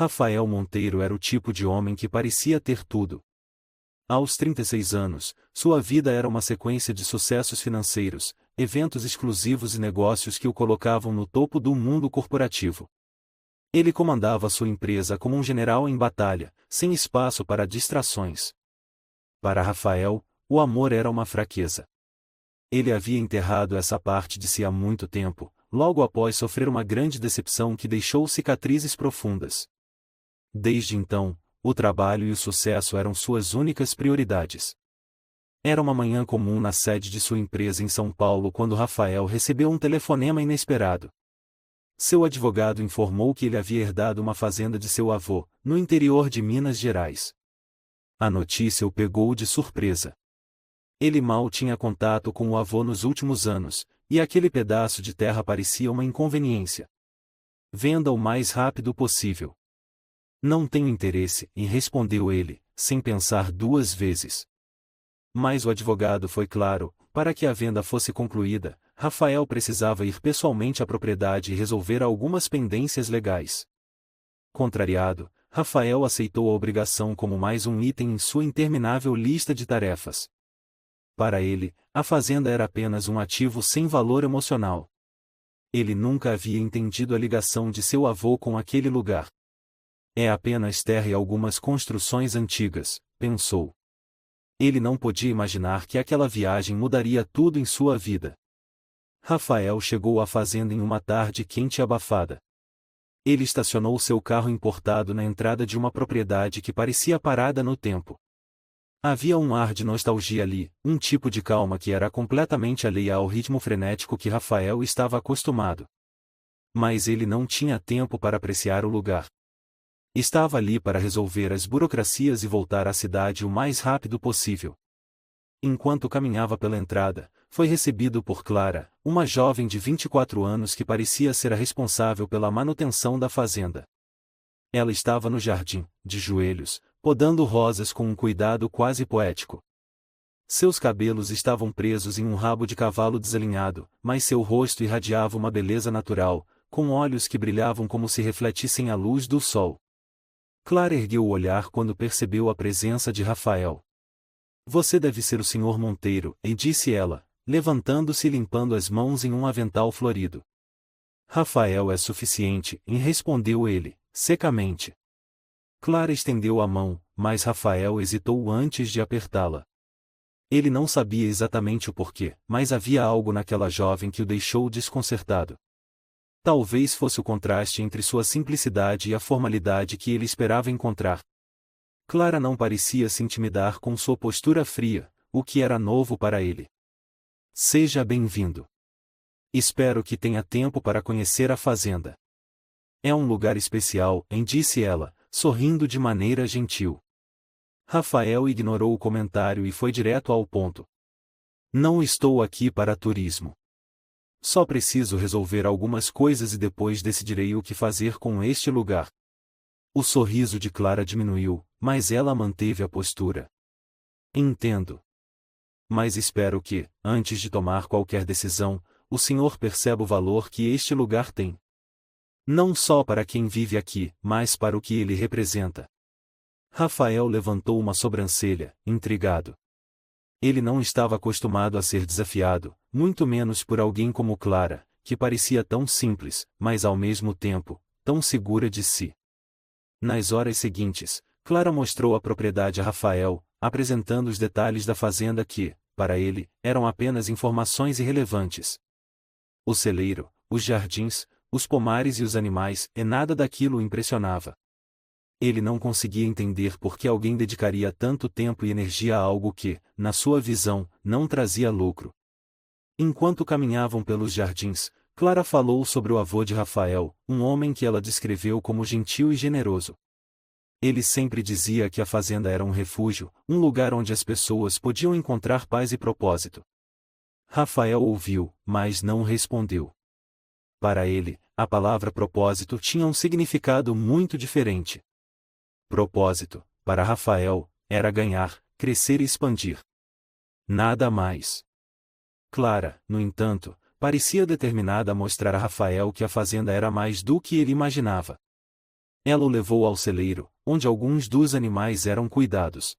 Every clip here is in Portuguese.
Rafael Monteiro era o tipo de homem que parecia ter tudo. Aos 36 anos, sua vida era uma sequência de sucessos financeiros, eventos exclusivos e negócios que o colocavam no topo do mundo corporativo. Ele comandava sua empresa como um general em batalha, sem espaço para distrações. Para Rafael, o amor era uma fraqueza. Ele havia enterrado essa parte de si há muito tempo, logo após sofrer uma grande decepção que deixou cicatrizes profundas. Desde então, o trabalho e o sucesso eram suas únicas prioridades. Era uma manhã comum na sede de sua empresa em São Paulo quando Rafael recebeu um telefonema inesperado. Seu advogado informou que ele havia herdado uma fazenda de seu avô, no interior de Minas Gerais. A notícia o pegou de surpresa. Ele mal tinha contato com o avô nos últimos anos, e aquele pedaço de terra parecia uma inconveniência. Venda o mais rápido possível. Não tenho interesse, respondeu ele, sem pensar duas vezes. Mas o advogado foi claro: para que a venda fosse concluída, Rafael precisava ir pessoalmente à propriedade e resolver algumas pendências legais. Contrariado, Rafael aceitou a obrigação como mais um item em sua interminável lista de tarefas. Para ele, a fazenda era apenas um ativo sem valor emocional. Ele nunca havia entendido a ligação de seu avô com aquele lugar. É apenas terra e algumas construções antigas, pensou. Ele não podia imaginar que aquela viagem mudaria tudo em sua vida. Rafael chegou à fazenda em uma tarde quente e abafada. Ele estacionou seu carro importado na entrada de uma propriedade que parecia parada no tempo. Havia um ar de nostalgia ali, um tipo de calma que era completamente alheia ao ritmo frenético que Rafael estava acostumado. Mas ele não tinha tempo para apreciar o lugar. Estava ali para resolver as burocracias e voltar à cidade o mais rápido possível. Enquanto caminhava pela entrada, foi recebido por Clara, uma jovem de 24 anos que parecia ser a responsável pela manutenção da fazenda. Ela estava no jardim, de joelhos, podando rosas com um cuidado quase poético. Seus cabelos estavam presos em um rabo de cavalo desalinhado, mas seu rosto irradiava uma beleza natural, com olhos que brilhavam como se refletissem a luz do sol. Clara ergueu o olhar quando percebeu a presença de Rafael. Você deve ser o Sr. Monteiro, disse ela, levantando-se e limpando as mãos em um avental florido. Rafael é suficiente, respondeu ele, secamente. Clara estendeu a mão, mas Rafael hesitou antes de apertá-la. Ele não sabia exatamente o porquê, mas havia algo naquela jovem que o deixou desconcertado. Talvez fosse o contraste entre sua simplicidade e a formalidade que ele esperava encontrar. Clara não parecia se intimidar com sua postura fria, o que era novo para ele. Seja bem-vindo. Espero que tenha tempo para conhecer a fazenda. É um lugar especial, disse ela, sorrindo de maneira gentil. Rafael ignorou o comentário e foi direto ao ponto. Não estou aqui para turismo. Só preciso resolver algumas coisas e depois decidirei o que fazer com este lugar. O sorriso de Clara diminuiu, mas ela manteve a postura. Entendo. Mas espero que, antes de tomar qualquer decisão, o senhor perceba o valor que este lugar tem. Não só para quem vive aqui, mas para o que ele representa. Rafael levantou uma sobrancelha, intrigado. Ele não estava acostumado a ser desafiado, muito menos por alguém como Clara, que parecia tão simples, mas ao mesmo tempo, tão segura de si. Nas horas seguintes, Clara mostrou a propriedade a Rafael, apresentando os detalhes da fazenda que, para ele, eram apenas informações irrelevantes. O celeiro, os jardins, os pomares e os animais, nada daquilo o impressionava. Ele não conseguia entender por que alguém dedicaria tanto tempo e energia a algo que, na sua visão, não trazia lucro. Enquanto caminhavam pelos jardins, Clara falou sobre o avô de Rafael, um homem que ela descreveu como gentil e generoso. Ele sempre dizia que a fazenda era um refúgio, um lugar onde as pessoas podiam encontrar paz e propósito. Rafael ouviu, mas não respondeu. Para ele, a palavra propósito tinha um significado muito diferente. Propósito, para Rafael, era ganhar, crescer e expandir. Nada mais. Clara, no entanto, parecia determinada a mostrar a Rafael que a fazenda era mais do que ele imaginava. Ela o levou ao celeiro, onde alguns dos animais eram cuidados.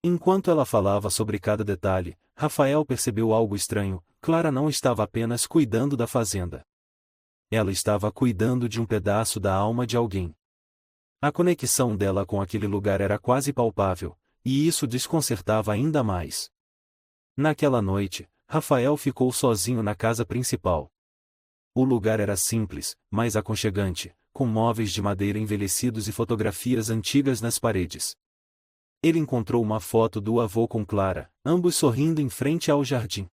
Enquanto ela falava sobre cada detalhe, Rafael percebeu algo estranho: Clara não estava apenas cuidando da fazenda. Ela estava cuidando de um pedaço da alma de alguém. A conexão dela com aquele lugar era quase palpável, e isso desconcertava ainda mais. Naquela noite, Rafael ficou sozinho na casa principal. O lugar era simples, mas aconchegante, com móveis de madeira envelhecidos e fotografias antigas nas paredes. Ele encontrou uma foto do avô com Clara, ambos sorrindo em frente ao jardim.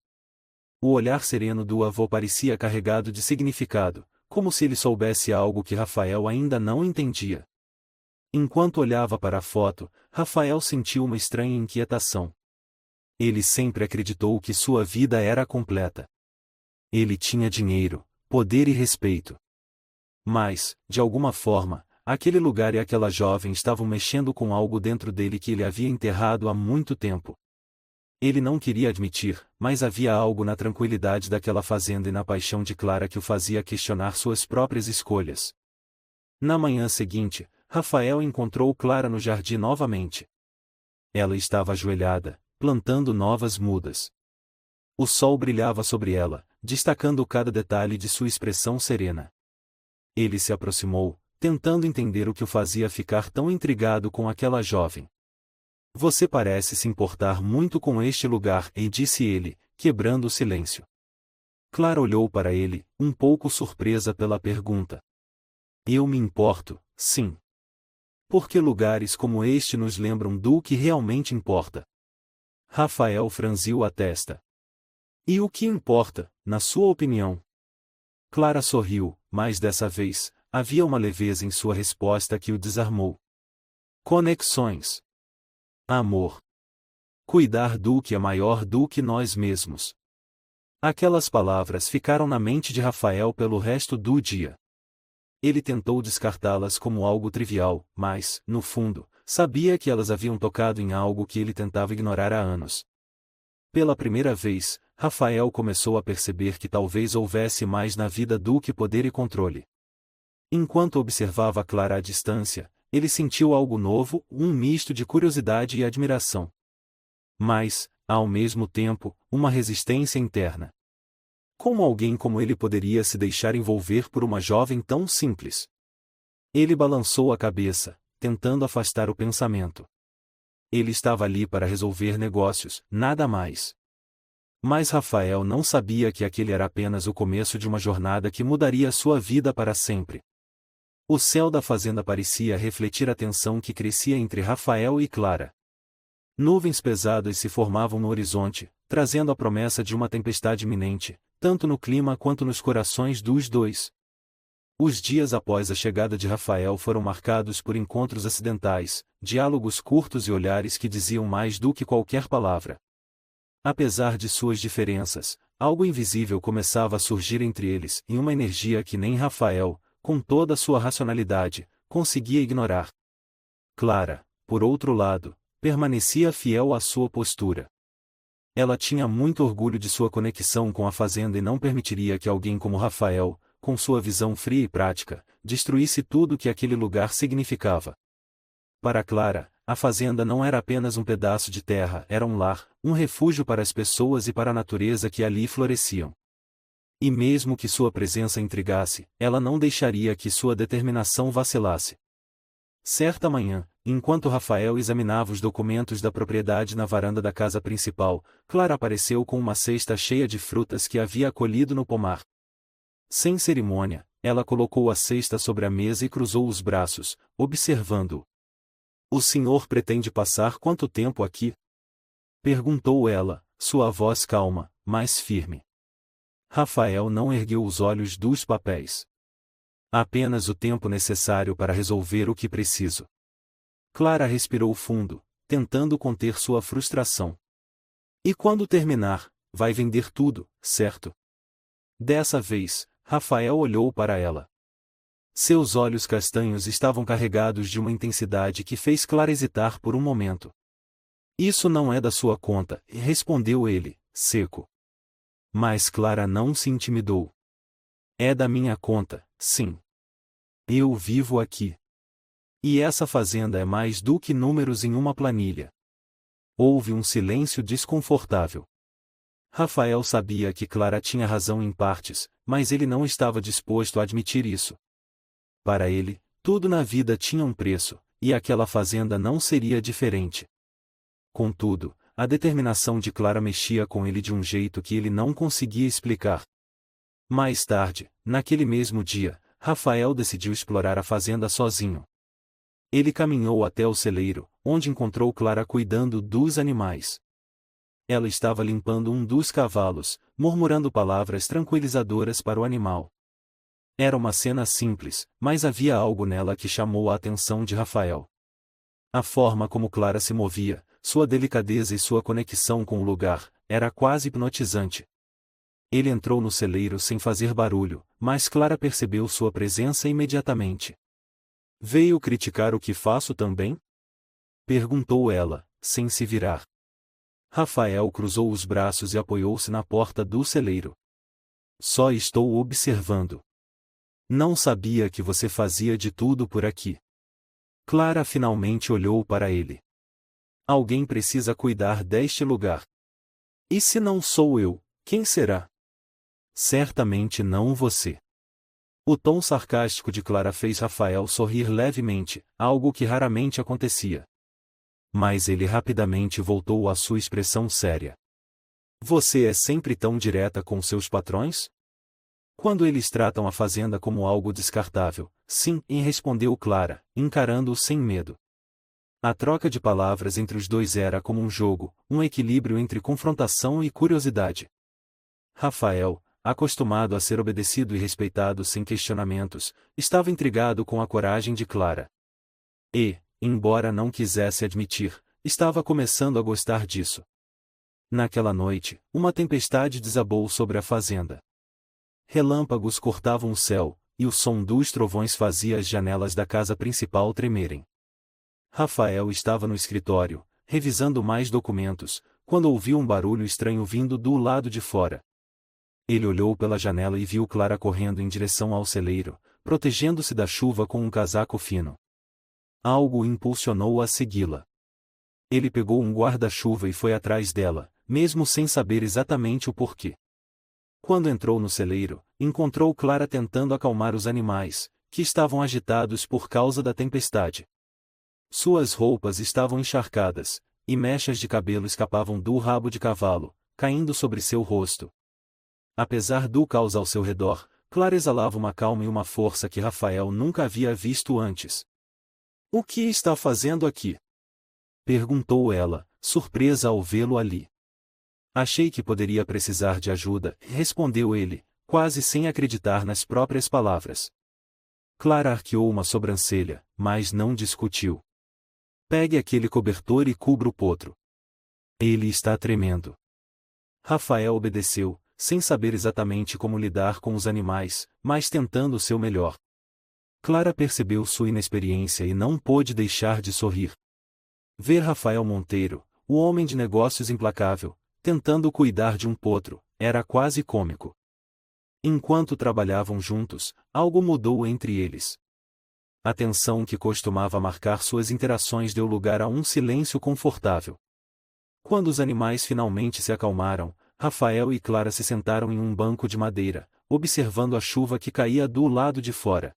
O olhar sereno do avô parecia carregado de significado, como se ele soubesse algo que Rafael ainda não entendia. Enquanto olhava para a foto, Rafael sentiu uma estranha inquietação. Ele sempre acreditou que sua vida era completa. Ele tinha dinheiro, poder e respeito. Mas, de alguma forma, aquele lugar e aquela jovem estavam mexendo com algo dentro dele que ele havia enterrado há muito tempo. Ele não queria admitir, mas havia algo na tranquilidade daquela fazenda e na paixão de Clara que o fazia questionar suas próprias escolhas. Na manhã seguinte, Rafael encontrou Clara no jardim novamente. Ela estava ajoelhada, plantando novas mudas. O sol brilhava sobre ela, destacando cada detalhe de sua expressão serena. Ele se aproximou, tentando entender o que o fazia ficar tão intrigado com aquela jovem. Você parece se importar muito com este lugar, e disse ele, quebrando o silêncio. Clara olhou para ele, um pouco surpresa pela pergunta. Eu me importo, sim. Porque lugares como este nos lembram do que realmente importa. Rafael franziu a testa. E o que importa, na sua opinião? Clara sorriu, mas dessa vez, havia uma leveza em sua resposta que o desarmou. Conexões. Amor. Cuidar do que é maior do que nós mesmos. Aquelas palavras ficaram na mente de Rafael pelo resto do dia. Ele tentou descartá-las como algo trivial, mas, no fundo, sabia que elas haviam tocado em algo que ele tentava ignorar há anos. Pela primeira vez, Rafael começou a perceber que talvez houvesse mais na vida do que poder e controle. Enquanto observava Clara à distância, ele sentiu algo novo, um misto de curiosidade e admiração. Mas, ao mesmo tempo, uma resistência interna. Como alguém como ele poderia se deixar envolver por uma jovem tão simples? Ele balançou a cabeça, tentando afastar o pensamento. Ele estava ali para resolver negócios, nada mais. Mas Rafael não sabia que aquele era apenas o começo de uma jornada que mudaria sua vida para sempre. O céu da fazenda parecia refletir a tensão que crescia entre Rafael e Clara. Nuvens pesadas se formavam no horizonte, trazendo a promessa de uma tempestade iminente, tanto no clima quanto nos corações dos dois. Os dias após a chegada de Rafael foram marcados por encontros acidentais, diálogos curtos e olhares que diziam mais do que qualquer palavra. Apesar de suas diferenças, algo invisível começava a surgir entre eles, em uma energia que nem Rafael, com toda a sua racionalidade, conseguia ignorar. Clara, por outro lado, permanecia fiel à sua postura. Ela tinha muito orgulho de sua conexão com a fazenda e não permitiria que alguém como Rafael, com sua visão fria e prática, destruísse tudo que aquele lugar significava. Para Clara, a fazenda não era apenas um pedaço de terra, era um lar, um refúgio para as pessoas e para a natureza que ali floresciam. E mesmo que sua presença intrigasse, ela não deixaria que sua determinação vacilasse. Certa manhã, enquanto Rafael examinava os documentos da propriedade na varanda da casa principal, Clara apareceu com uma cesta cheia de frutas que havia colhido no pomar. Sem cerimônia, ela colocou a cesta sobre a mesa e cruzou os braços, observando-o. O senhor pretende passar quanto tempo aqui? Perguntou ela, sua voz calma, mas firme. Rafael não ergueu os olhos dos papéis. Apenas o tempo necessário para resolver o que preciso. Clara respirou fundo, tentando conter sua frustração. E quando terminar, vai vender tudo, certo? Dessa vez, Rafael olhou para ela. Seus olhos castanhos estavam carregados de uma intensidade que fez Clara hesitar por um momento. Isso não é da sua conta, respondeu ele, seco. Mas Clara não se intimidou. É da minha conta, sim. Eu vivo aqui. E essa fazenda é mais do que números em uma planilha. Houve um silêncio desconfortável. Rafael sabia que Clara tinha razão em partes, mas ele não estava disposto a admitir isso. Para ele, tudo na vida tinha um preço, e aquela fazenda não seria diferente. Contudo, a determinação de Clara mexia com ele de um jeito que ele não conseguia explicar. Mais tarde, naquele mesmo dia, Rafael decidiu explorar a fazenda sozinho. Ele caminhou até o celeiro, onde encontrou Clara cuidando dos animais. Ela estava limpando um dos cavalos, murmurando palavras tranquilizadoras para o animal. Era uma cena simples, mas havia algo nela que chamou a atenção de Rafael. A forma como Clara se movia, sua delicadeza e sua conexão com o lugar, era quase hipnotizante. Ele entrou no celeiro sem fazer barulho, mas Clara percebeu sua presença imediatamente. "Veio criticar o que faço também?" perguntou ela, sem se virar. Rafael cruzou os braços e apoiou-se na porta do celeiro. "Só estou observando. Não sabia que você fazia de tudo por aqui." Clara finalmente olhou para ele. "Alguém precisa cuidar deste lugar. E se não sou eu, quem será?" "Certamente não você." O tom sarcástico de Clara fez Rafael sorrir levemente, algo que raramente acontecia. Mas ele rapidamente voltou à sua expressão séria. "Você é sempre tão direta com seus patrões?" "Quando eles tratam a fazenda como algo descartável, sim", respondeu Clara, encarando-o sem medo. A troca de palavras entre os dois era como um jogo, um equilíbrio entre confrontação e curiosidade. Rafael, acostumado a ser obedecido e respeitado sem questionamentos, estava intrigado com a coragem de Clara. E, embora não quisesse admitir, estava começando a gostar disso. Naquela noite, uma tempestade desabou sobre a fazenda. Relâmpagos cortavam o céu, e o som dos trovões fazia as janelas da casa principal tremerem. Rafael estava no escritório, revisando mais documentos, quando ouviu um barulho estranho vindo do lado de fora. Ele olhou pela janela e viu Clara correndo em direção ao celeiro, protegendo-se da chuva com um casaco fino. Algo o impulsionou a segui-la. Ele pegou um guarda-chuva e foi atrás dela, mesmo sem saber exatamente o porquê. Quando entrou no celeiro, encontrou Clara tentando acalmar os animais, que estavam agitados por causa da tempestade. Suas roupas estavam encharcadas, e mechas de cabelo escapavam do rabo de cavalo, caindo sobre seu rosto. Apesar do caos ao seu redor, Clara exalava uma calma e uma força que Rafael nunca havia visto antes. "O que está fazendo aqui?" perguntou ela, surpresa ao vê-lo ali. "Achei que poderia precisar de ajuda", respondeu ele, quase sem acreditar nas próprias palavras. Clara arqueou uma sobrancelha, mas não discutiu. "Pegue aquele cobertor e cubra o potro. Ele está tremendo." Rafael obedeceu, sem saber exatamente como lidar com os animais, mas tentando o seu melhor. Clara percebeu sua inexperiência e não pôde deixar de sorrir. Ver Rafael Monteiro, o homem de negócios implacável, tentando cuidar de um potro, era quase cômico. Enquanto trabalhavam juntos, algo mudou entre eles. A tensão que costumava marcar suas interações deu lugar a um silêncio confortável. Quando os animais finalmente se acalmaram, Rafael e Clara se sentaram em um banco de madeira, observando a chuva que caía do lado de fora.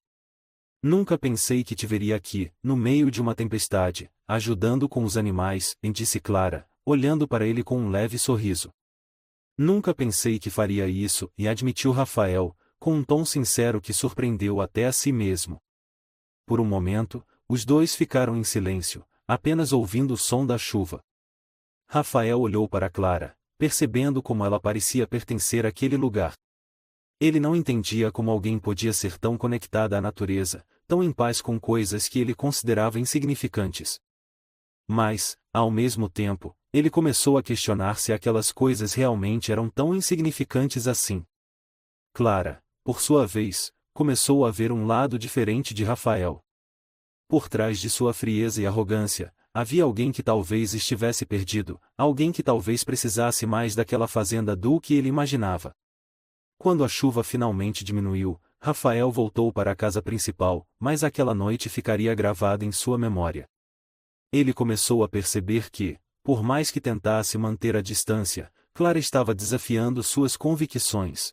"Nunca pensei que te veria aqui, no meio de uma tempestade, ajudando com os animais", disse Clara, olhando para ele com um leve sorriso. "Nunca pensei que faria isso", admitiu Rafael, com um tom sincero que surpreendeu até a si mesmo. Por um momento, os dois ficaram em silêncio, apenas ouvindo o som da chuva. Rafael olhou para Clara, percebendo como ela parecia pertencer àquele lugar. Ele não entendia como alguém podia ser tão conectada à natureza, tão em paz com coisas que ele considerava insignificantes. Mas, ao mesmo tempo, ele começou a questionar se aquelas coisas realmente eram tão insignificantes assim. Clara, por sua vez, começou a ver um lado diferente de Rafael. Por trás de sua frieza e arrogância, havia alguém que talvez estivesse perdido, alguém que talvez precisasse mais daquela fazenda do que ele imaginava. Quando a chuva finalmente diminuiu, Rafael voltou para a casa principal, mas aquela noite ficaria gravada em sua memória. Ele começou a perceber que, por mais que tentasse manter a distância, Clara estava desafiando suas convicções.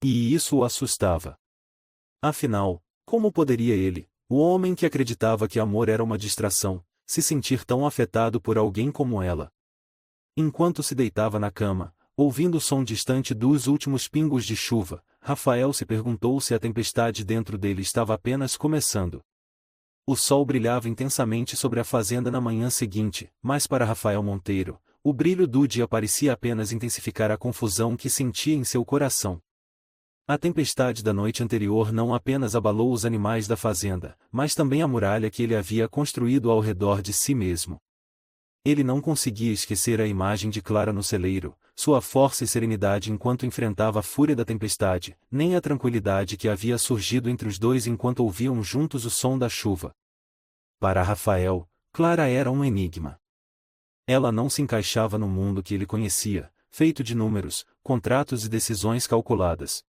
E isso o assustava. Afinal, como poderia ele, o homem que acreditava que amor era uma distração, se sentir tão afetado por alguém como ela? Enquanto se deitava na cama, ouvindo o som distante dos últimos pingos de chuva, Rafael se perguntou se a tempestade dentro dele estava apenas começando. O sol brilhava intensamente sobre a fazenda na manhã seguinte, mas para Rafael Monteiro, o brilho do dia parecia apenas intensificar a confusão que sentia em seu coração. A tempestade da noite anterior não apenas abalou os animais da fazenda, mas também a muralha que ele havia construído ao redor de si mesmo. Ele não conseguia esquecer a imagem de Clara no celeiro, sua força e serenidade enquanto enfrentava a fúria da tempestade, nem a tranquilidade que havia surgido entre os dois enquanto ouviam juntos o som da chuva. Para Rafael, Clara era um enigma. Ela não se encaixava no mundo que ele conhecia, feito de números, contratos e decisões calculadas.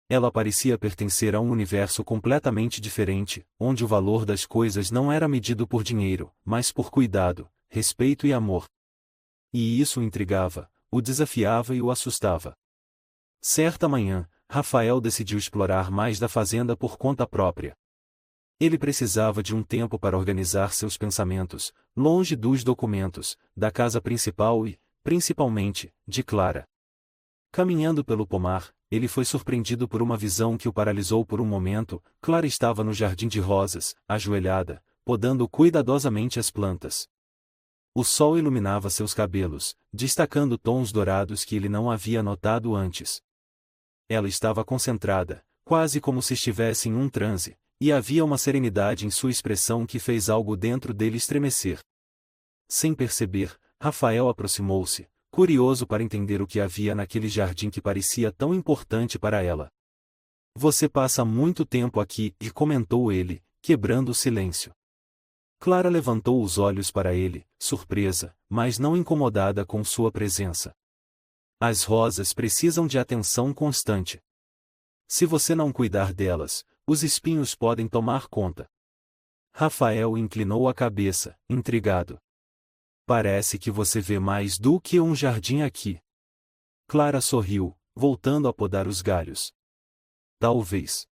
Ela parecia pertencer a um universo completamente diferente, onde o valor das coisas não era medido por dinheiro, mas por cuidado, respeito e amor. E isso o intrigava, o desafiava e o assustava. Certa manhã, Rafael decidiu explorar mais da fazenda por conta própria. Ele precisava de um tempo para organizar seus pensamentos, longe dos documentos, da casa principal e, principalmente, de Clara. Caminhando pelo pomar, ele foi surpreendido por uma visão que o paralisou por um momento. Clara estava no jardim de rosas, ajoelhada, podando cuidadosamente as plantas. O sol iluminava seus cabelos, destacando tons dourados que ele não havia notado antes. Ela estava concentrada, quase como se estivesse em um transe, e havia uma serenidade em sua expressão que fez algo dentro dele estremecer. Sem perceber, Rafael aproximou-se, curioso para entender o que havia naquele jardim que parecia tão importante para ela. "Você passa muito tempo aqui", comentou ele, quebrando o silêncio. Clara levantou os olhos para ele, surpresa, mas não incomodada com sua presença. "As rosas precisam de atenção constante. Se você não cuidar delas, os espinhos podem tomar conta." Rafael inclinou a cabeça, intrigado. "Parece que você vê mais do que um jardim aqui." Clara sorriu, voltando a podar os galhos. "Talvez.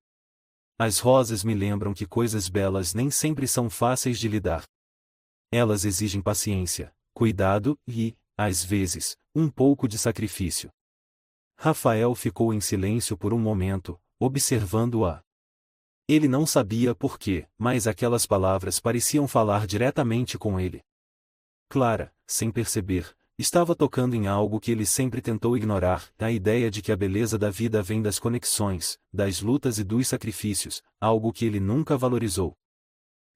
As rosas me lembram que coisas belas nem sempre são fáceis de lidar. Elas exigem paciência, cuidado e, às vezes, um pouco de sacrifício." Rafael ficou em silêncio por um momento, observando-a. Ele não sabia por quê, mas aquelas palavras pareciam falar diretamente com ele. Clara, sem perceber, estava tocando em algo que ele sempre tentou ignorar, a ideia de que a beleza da vida vem das conexões, das lutas e dos sacrifícios, algo que ele nunca valorizou.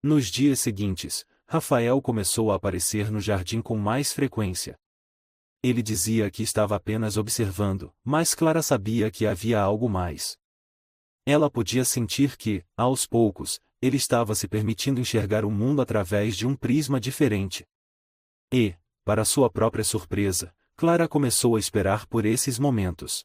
Nos dias seguintes, Rafael começou a aparecer no jardim com mais frequência. Ele dizia que estava apenas observando, mas Clara sabia que havia algo mais. Ela podia sentir que, aos poucos, ele estava se permitindo enxergar o mundo através de um prisma diferente. E, para sua própria surpresa, Clara começou a esperar por esses momentos.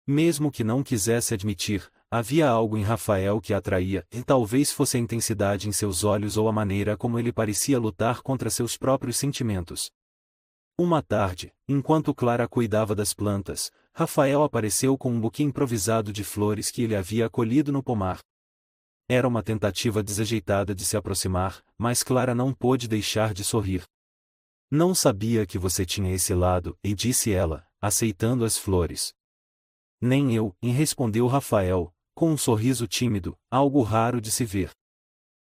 Mesmo que não quisesse admitir, havia algo em Rafael que a atraía, e talvez fosse a intensidade em seus olhos ou a maneira como ele parecia lutar contra seus próprios sentimentos. Uma tarde, enquanto Clara cuidava das plantas, Rafael apareceu com um buquê improvisado de flores que ele havia colhido no pomar. Era uma tentativa desajeitada de se aproximar, mas Clara não pôde deixar de sorrir. "Não sabia que você tinha esse lado", disse ela, aceitando as flores. "Nem eu", respondeu Rafael, com um sorriso tímido, algo raro de se ver.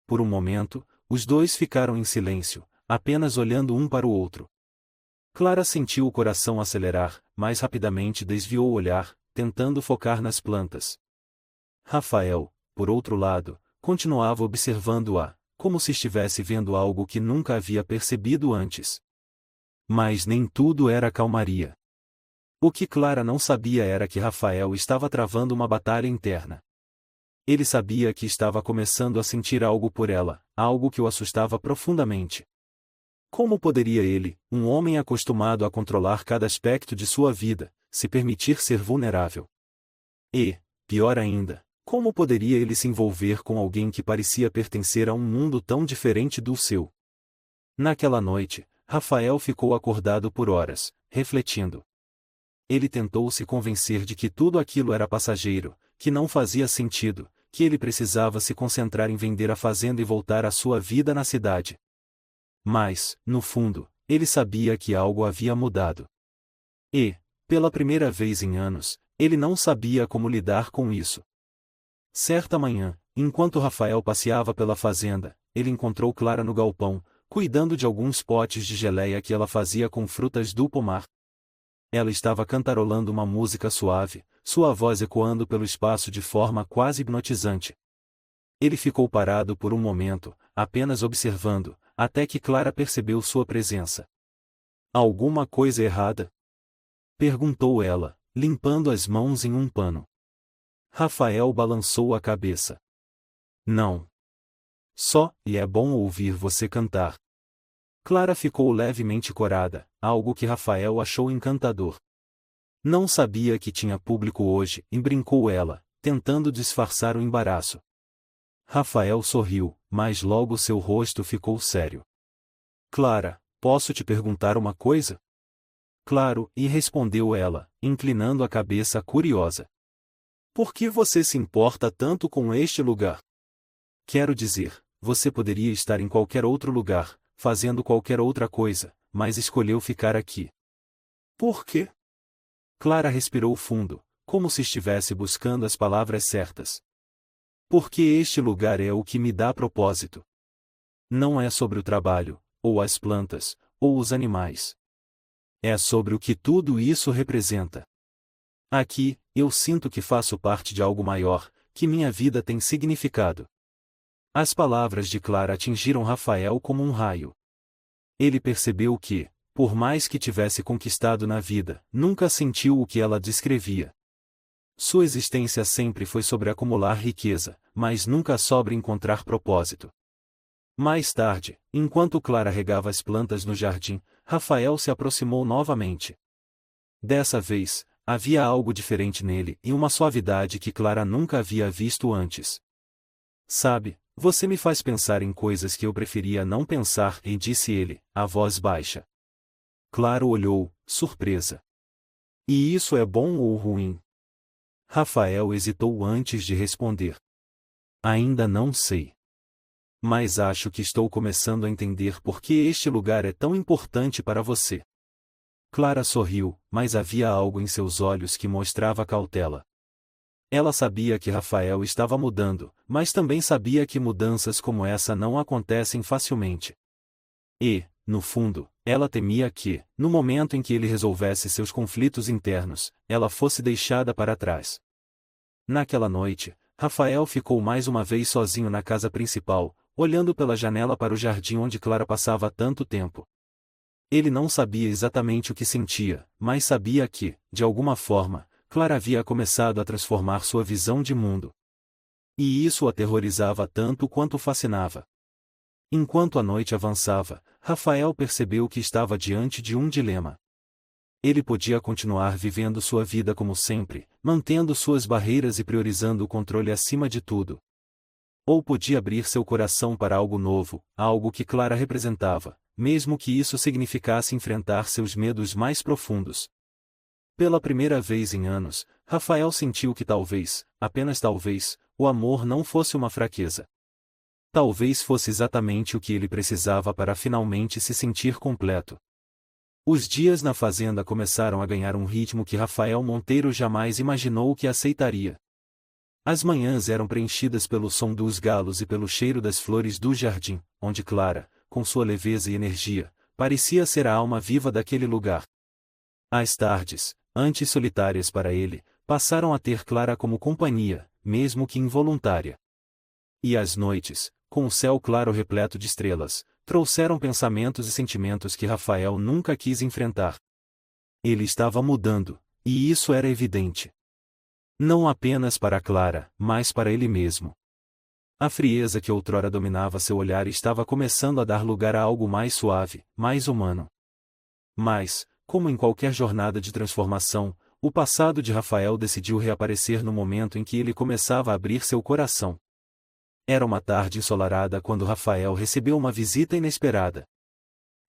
Por um momento, os dois ficaram em silêncio, apenas olhando um para o outro. Clara sentiu o coração acelerar, mas rapidamente desviou o olhar, tentando focar nas plantas. Rafael, por outro lado, continuava observando-a, como se estivesse vendo algo que nunca havia percebido antes. Mas nem tudo era calmaria. O que Clara não sabia era que Rafael estava travando uma batalha interna. Ele sabia que estava começando a sentir algo por ela, algo que o assustava profundamente. Como poderia ele, um homem acostumado a controlar cada aspecto de sua vida, se permitir ser vulnerável? E, pior ainda, como poderia ele se envolver com alguém que parecia pertencer a um mundo tão diferente do seu? Naquela noite, Rafael ficou acordado por horas, refletindo. Ele tentou se convencer de que tudo aquilo era passageiro, que não fazia sentido, que ele precisava se concentrar em vender a fazenda e voltar à sua vida na cidade. Mas, no fundo, ele sabia que algo havia mudado. E, pela primeira vez em anos, ele não sabia como lidar com isso. Certa manhã, enquanto Rafael passeava pela fazenda, ele encontrou Clara no galpão, cuidando de alguns potes de geleia que ela fazia com frutas do pomar. Ela estava cantarolando uma música suave, sua voz ecoando pelo espaço de forma quase hipnotizante. Ele ficou parado por um momento, apenas observando, até que Clara percebeu sua presença. "Alguma coisa errada?" perguntou ela, limpando as mãos em um pano. Rafael balançou a cabeça. "Não. Só, e é bom ouvir você cantar." Clara ficou levemente corada, algo que Rafael achou encantador. "Não sabia que tinha público hoje", brincou ela, tentando disfarçar o embaraço. Rafael sorriu, mas logo seu rosto ficou sério. "Clara, posso te perguntar uma coisa?" "Claro", e respondeu ela, inclinando a cabeça curiosa. "Por que você se importa tanto com este lugar?" "Quero dizer, você poderia estar em qualquer outro lugar, fazendo qualquer outra coisa, mas escolheu ficar aqui." "Por quê?" Clara respirou fundo, como se estivesse buscando as palavras certas. "Porque este lugar é o que me dá propósito. Não é sobre o trabalho, ou as plantas, ou os animais. É sobre o que tudo isso representa. Aqui, eu sinto que faço parte de algo maior, que minha vida tem significado." As palavras de Clara atingiram Rafael como um raio. Ele percebeu que, por mais que tivesse conquistado na vida, nunca sentiu o que ela descrevia. Sua existência sempre foi sobre acumular riqueza, mas nunca sobre encontrar propósito. Mais tarde, enquanto Clara regava as plantas no jardim, Rafael se aproximou novamente. Dessa vez, havia algo diferente nele e uma suavidade que Clara nunca havia visto antes. "Sabe, você me faz pensar em coisas que eu preferia não pensar", disse ele, a voz baixa. Clara olhou, surpresa. "E isso é bom ou ruim?" Rafael hesitou antes de responder. "Ainda não sei. Mas acho que estou começando a entender por que este lugar é tão importante para você." Clara sorriu, mas havia algo em seus olhos que mostrava cautela. Ela sabia que Rafael estava mudando, mas também sabia que mudanças como essa não acontecem facilmente. E, no fundo, ela temia que, no momento em que ele resolvesse seus conflitos internos, ela fosse deixada para trás. Naquela noite, Rafael ficou mais uma vez sozinho na casa principal, olhando pela janela para o jardim onde Clara passava tanto tempo. Ele não sabia exatamente o que sentia, mas sabia que, de alguma forma, Clara havia começado a transformar sua visão de mundo. E isso o aterrorizava tanto quanto o fascinava. Enquanto a noite avançava, Rafael percebeu que estava diante de um dilema. Ele podia continuar vivendo sua vida como sempre, mantendo suas barreiras e priorizando o controle acima de tudo. Ou podia abrir seu coração para algo novo, algo que Clara representava, mesmo que isso significasse enfrentar seus medos mais profundos. Pela primeira vez em anos, Rafael sentiu que talvez, apenas talvez, o amor não fosse uma fraqueza. Talvez fosse exatamente o que ele precisava para finalmente se sentir completo. Os dias na fazenda começaram a ganhar um ritmo que Rafael Monteiro jamais imaginou que aceitaria. As manhãs eram preenchidas pelo som dos galos e pelo cheiro das flores do jardim, onde Clara, com sua leveza e energia, parecia ser a alma viva daquele lugar. As tardes, antes solitárias para ele, passaram a ter Clara como companhia, mesmo que involuntária. E as noites, com o céu claro repleto de estrelas, trouxeram pensamentos e sentimentos que Rafael nunca quis enfrentar. Ele estava mudando, e isso era evidente. Não apenas para Clara, mas para ele mesmo. A frieza que outrora dominava seu olhar estava começando a dar lugar a algo mais suave, mais humano. Mas, como em qualquer jornada de transformação, o passado de Rafael decidiu reaparecer no momento em que ele começava a abrir seu coração. Era uma tarde ensolarada quando Rafael recebeu uma visita inesperada.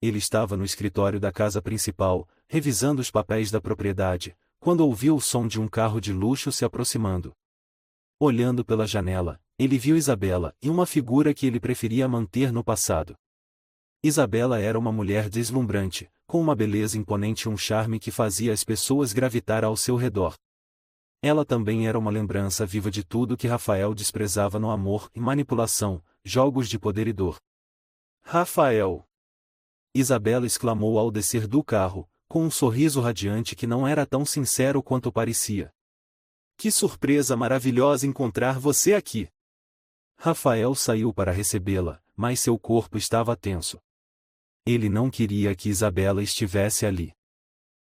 Ele estava no escritório da casa principal, revisando os papéis da propriedade, quando ouviu o som de um carro de luxo se aproximando. Olhando pela janela, ele viu Isabela e uma figura que ele preferia manter no passado. Isabela era uma mulher deslumbrante, com uma beleza imponente e um charme que fazia as pessoas gravitar ao seu redor. Ela também era uma lembrança viva de tudo que Rafael desprezava no amor e manipulação, jogos de poder e dor. Rafael! Isabela exclamou ao descer do carro, com um sorriso radiante que não era tão sincero quanto parecia. Que surpresa maravilhosa encontrar você aqui! Rafael saiu para recebê-la, mas seu corpo estava tenso. Ele não queria que Isabela estivesse ali.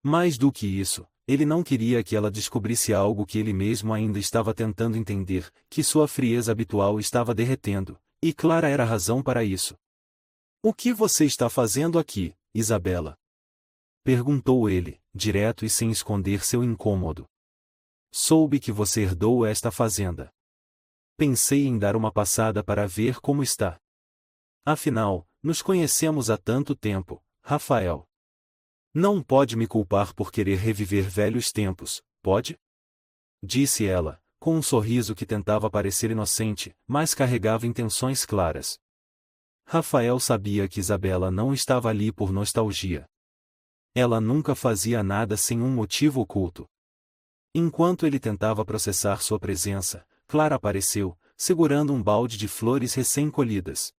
Mais do que isso, ele não queria que ela descobrisse algo que ele mesmo ainda estava tentando entender, que sua frieza habitual estava derretendo, e Clara era a razão para isso. O que você está fazendo aqui, Isabela? Perguntou ele, direto e sem esconder seu incômodo. Soube que você herdou esta fazenda. Pensei em dar uma passada para ver como está. Afinal, nos conhecemos há tanto tempo, Rafael. Não pode me culpar por querer reviver velhos tempos, pode? Disse ela, com um sorriso que tentava parecer inocente, mas carregava intenções claras. Rafael sabia que Isabela não estava ali por nostalgia. Ela nunca fazia nada sem um motivo oculto. Enquanto ele tentava processar sua presença, Clara apareceu, segurando um balde de flores recém-colhidas.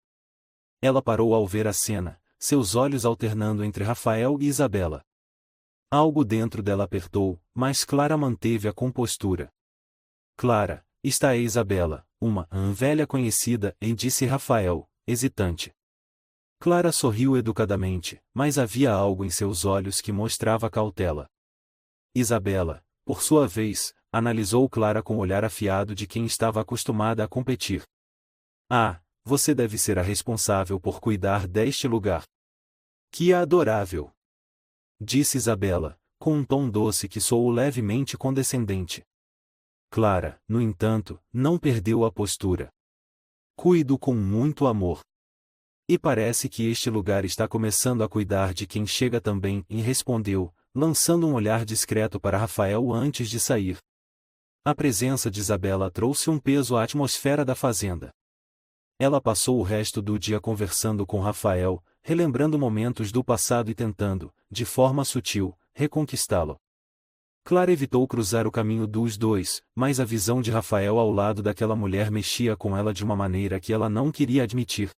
Ela parou ao ver a cena, seus olhos alternando entre Rafael e Isabela. Algo dentro dela apertou, mas Clara manteve a compostura. Clara, está aí Isabela, uma velha conhecida, disse Rafael, hesitante. Clara sorriu educadamente, mas havia algo em seus olhos que mostrava cautela. Isabela, por sua vez, analisou Clara com o olhar afiado de quem estava acostumada a competir. Ah, você deve ser a responsável por cuidar deste lugar. Que adorável! Disse Isabela, com um tom doce que soou levemente condescendente. Clara, no entanto, não perdeu a postura. Cuido com muito amor. E parece que este lugar está começando a cuidar de quem chega também, e respondeu, lançando um olhar discreto para Rafael antes de sair. A presença de Isabela trouxe um peso à atmosfera da fazenda. Ela passou o resto do dia conversando com Rafael, relembrando momentos do passado e tentando, de forma sutil, reconquistá-lo. Clara evitou cruzar o caminho dos dois, mas a visão de Rafael ao lado daquela mulher mexia com ela de uma maneira que ela não queria admitir.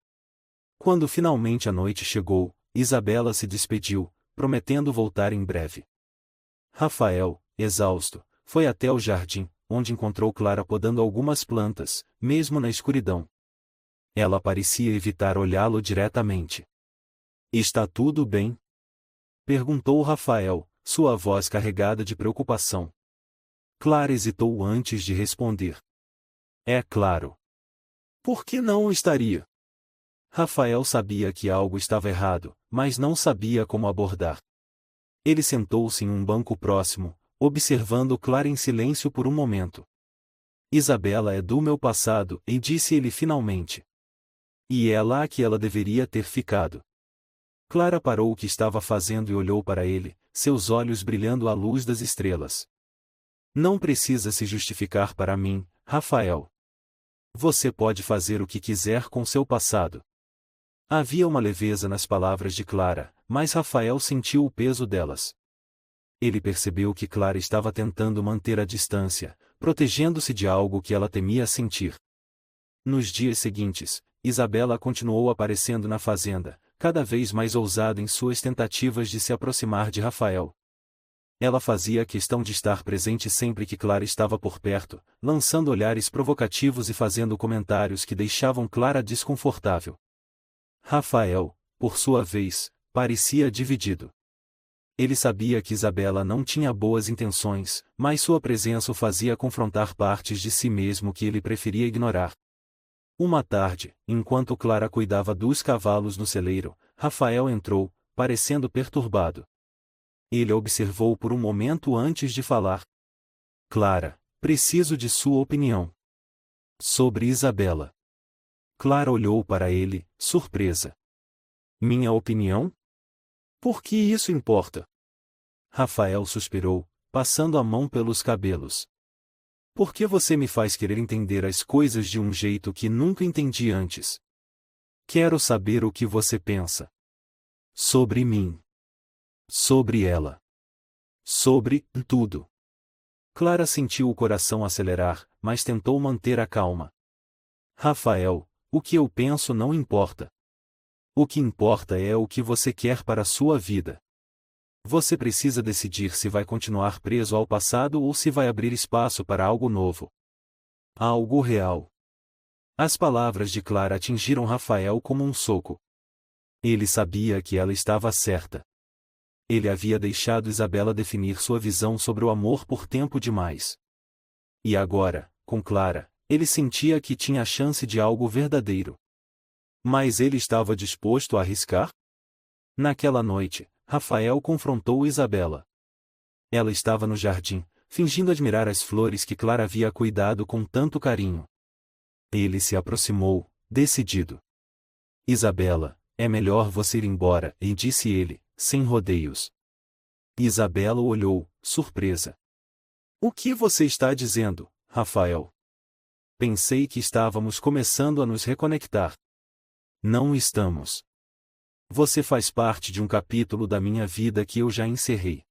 Quando finalmente a noite chegou, Isabela se despediu, prometendo voltar em breve. Rafael, exausto, foi até o jardim, onde encontrou Clara podando algumas plantas, mesmo na escuridão. Ela parecia evitar olhá-lo diretamente. Está tudo bem? Perguntou Rafael, sua voz carregada de preocupação. Clara hesitou antes de responder. É claro. Por que não estaria? Rafael sabia que algo estava errado, mas não sabia como abordar. Ele sentou-se em um banco próximo, observando Clara em silêncio por um momento. Isabela é do meu passado, disse ele finalmente. E é lá que ela deveria ter ficado. Clara parou o que estava fazendo e olhou para ele, seus olhos brilhando à luz das estrelas. Não precisa se justificar para mim, Rafael. Você pode fazer o que quiser com seu passado. Havia uma leveza nas palavras de Clara, mas Rafael sentiu o peso delas. Ele percebeu que Clara estava tentando manter a distância, protegendo-se de algo que ela temia sentir. Nos dias seguintes, Isabela continuou aparecendo na fazenda, cada vez mais ousada em suas tentativas de se aproximar de Rafael. Ela fazia questão de estar presente sempre que Clara estava por perto, lançando olhares provocativos e fazendo comentários que deixavam Clara desconfortável. Rafael, por sua vez, parecia dividido. Ele sabia que Isabela não tinha boas intenções, mas sua presença o fazia confrontar partes de si mesmo que ele preferia ignorar. Uma tarde, enquanto Clara cuidava dos cavalos no celeiro, Rafael entrou, parecendo perturbado. Ele a observou por um momento antes de falar. Clara, preciso de sua opinião. Sobre Isabela. Clara olhou para ele, surpresa. Minha opinião? Por que isso importa? Rafael suspirou, passando a mão pelos cabelos. Por que você me faz querer entender as coisas de um jeito que nunca entendi antes? Quero saber o que você pensa. Sobre mim. Sobre ela. Sobre tudo. Clara sentiu o coração acelerar, mas tentou manter a calma. Rafael, o que eu penso não importa. O que importa é o que você quer para a sua vida. Você precisa decidir se vai continuar preso ao passado ou se vai abrir espaço para algo novo. Algo real. As palavras de Clara atingiram Rafael como um soco. Ele sabia que ela estava certa. Ele havia deixado Isabela definir sua visão sobre o amor por tempo demais. E agora, com Clara, ele sentia que tinha a chance de algo verdadeiro. Mas ele estava disposto a arriscar? Naquela noite, Rafael confrontou Isabela. Ela estava no jardim, fingindo admirar as flores que Clara havia cuidado com tanto carinho. Ele se aproximou, decidido. Isabela, é melhor você ir embora, e disse ele, sem rodeios. Isabela olhou, surpresa. O que você está dizendo, Rafael? Pensei que estávamos começando a nos reconectar. Não estamos. Você faz parte de um capítulo da minha vida que eu já encerrei.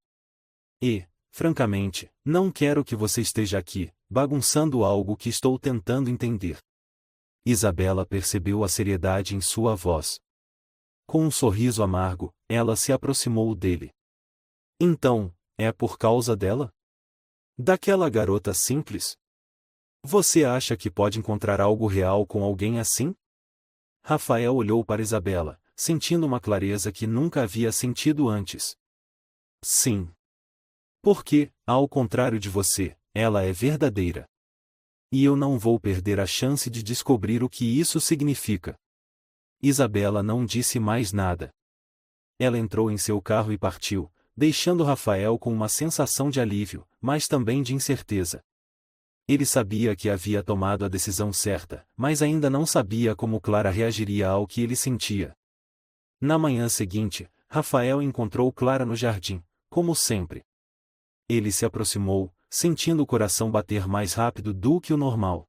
E, francamente, não quero que você esteja aqui, bagunçando algo que estou tentando entender. Isabela percebeu a seriedade em sua voz. Com um sorriso amargo, ela se aproximou dele. Então, é por causa dela? Daquela garota simples? Você acha que pode encontrar algo real com alguém assim? Rafael olhou para Isabela, sentindo uma clareza que nunca havia sentido antes. Sim. Porque, ao contrário de você, ela é verdadeira. E eu não vou perder a chance de descobrir o que isso significa. Isabela não disse mais nada. Ela entrou em seu carro e partiu, deixando Rafael com uma sensação de alívio, mas também de incerteza. Ele sabia que havia tomado a decisão certa, mas ainda não sabia como Clara reagiria ao que ele sentia. Na manhã seguinte, Rafael encontrou Clara no jardim, como sempre. Ele se aproximou, sentindo o coração bater mais rápido do que o normal.